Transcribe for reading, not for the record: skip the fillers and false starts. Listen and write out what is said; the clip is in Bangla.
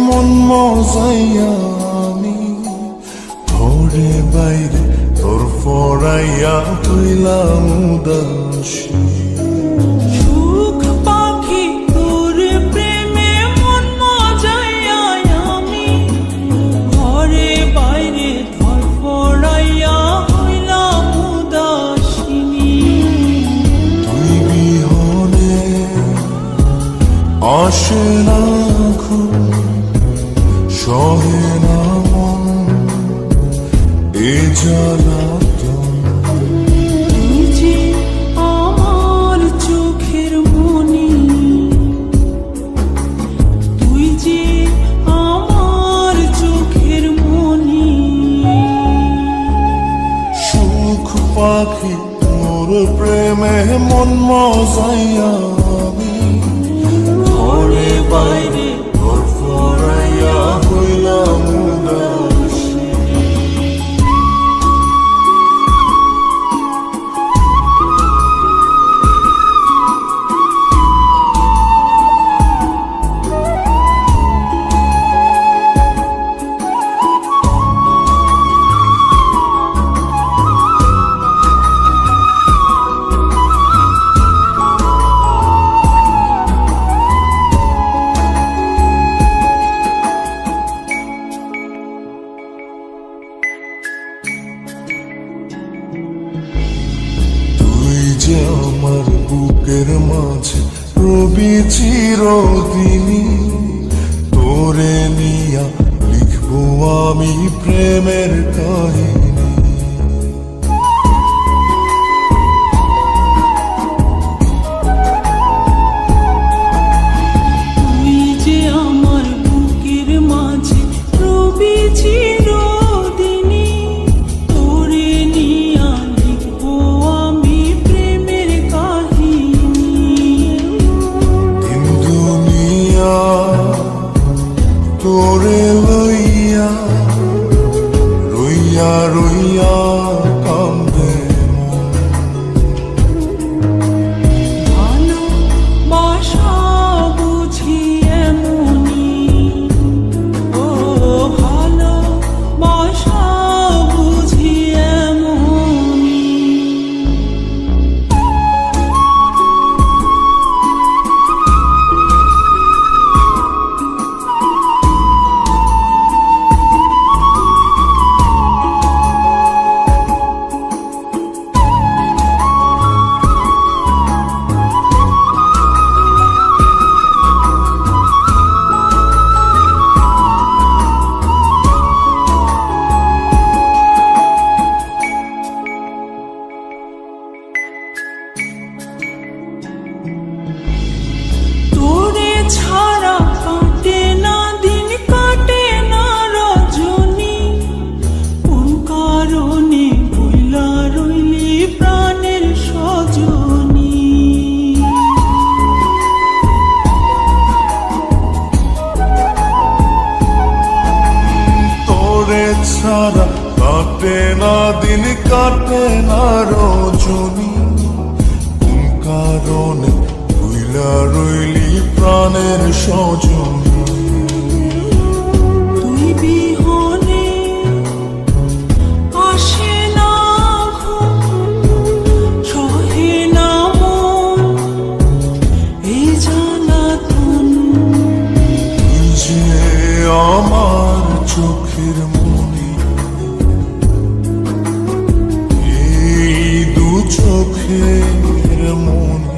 মন মজাইয়া আমি ঘরে বাইরে তোর ফরাইয়া হইলাম উদাসী। সুখ পাখি তোর প্রেমে মন মজাইয়া আমি ঘরে বাইরে ধরফরাইয়া হইলাম উদাসিনী। তুই বিহনে আসে না ঘুম, সহে না মন এ জ্বালাতন। তুই যে আমার চোখের মনি, তুই যে আমার চোখের মনি। সুখ পাখি তোর প্রেমে মন মজাইয়া আমি ঘরে বাইরে তোর ফরাইয়া হইলাম উদাসী। যে আমার বুকের মাঝে রবি চিরদিনই, তোরে নিয়া লিখবো আমি প্রেমের কাহিনী। তুই যে আমার বুকের মাঝে রবি চিরদিনই, তোরে নিয়া লিখবো আমি প্রেমের কাহিনী। দিন দুনিয়া তোরে লইয়া রইয়া রইয়া কান্দে মন। ভালোবাসা বুঝি এমনি, ও ভালোবাসা বুঝি এমনি। তোরে ছাড়া কাটে না দিন, কাটে না রজনী। কোন কারণে বইলা রইলি প্রাণের সজনী। তোরে ছাড়া কাটে না দিন, কাটে না রজনী। কোন কারণে ভুইলা রইলি প্রাণের সজনী। তুই বিহনে আসে না ঘুম, সহে না মন এই জ্বালাতন। তুই যে আমার চোখের মনি, এই দু চোখের মনি।